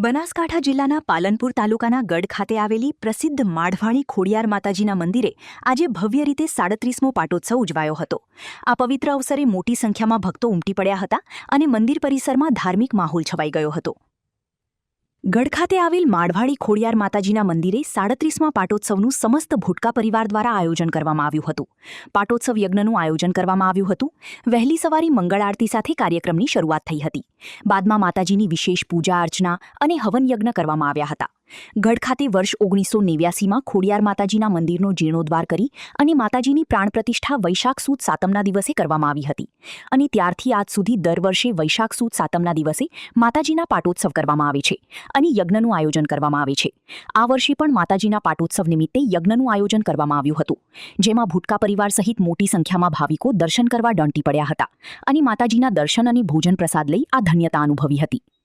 બનાસકાંઠા જિલ્લાના પાલનપુર તાલુકાના ગઢ ખાતે આવેલી પ્રસિદ્ધ માઢવાણી ખોડિયાર માતાજીના મંદિરે આજે ભવ્ય રીતે 37મો પાટોત્સવ ઉજવાયો હતો. આ પવિત્ર અવસરે મોટી સંખ્યામાં ભક્તો ઉમટી પડ્યા હતા અને મંદિર પરિસરમાં ધાર્મિક માહોલ છવાઈ ગયો હતો. ગઢ ખાતે આવેલ માઢવાણી ખોડિયાર માતાજીના મંદિરે 37મા પાટોત્સવનું સમસ્ત ભૂટકા પરિવાર દ્વારા આયોજન કરવામાં આવ્યું હતું. પાટોત્સવ યજ્ઞનું આયોજન કરવામાં આવ્યું હતું. વહેલી સવારે મંગળ આરતી સાથે કાર્યક્રમની શરૂઆત થઈ હતી. બાદમાં માતાજીની વિશેષ પૂજા અર્ચના અને હવન યજ્ઞ કરવામાં આવ્યા હતા. ગઢ ખાતે વર્ષ 1989માં ખોડિયાર માતાજીના મંદિરનો જીર્ણોદ્ધાર કરી અને માતાજીની પ્રાણ પ્રતિષ્ઠા વૈશાખ સુદ સાતમના દિવસે કરવામાં આવી હતી અને ત્યારથી આજ સુધી દર વર્ષે વૈશાખ સુદ સાતમના દિવસે માતાજીના પાટોત્સવ કરવામાં આવે છે અને યજ્ઞનું આયોજન કરવામાં આવે છે. આ વર્ષે પણ માતાજીના પાટોત્સવ નિમિત્તે યજ્ઞનું આયોજન કરવામાં આવ્યું હતું, જેમાં ભૂટકા પરિવાર સહિત મોટી સંખ્યામાં ભાવિકો દર્શન કરવા દોડી પડ્યા હતા અને માતાજીના દર્શન અને ભોજન પ્રસાદ લઈ આ ધન્યતા અનુભવી હતી.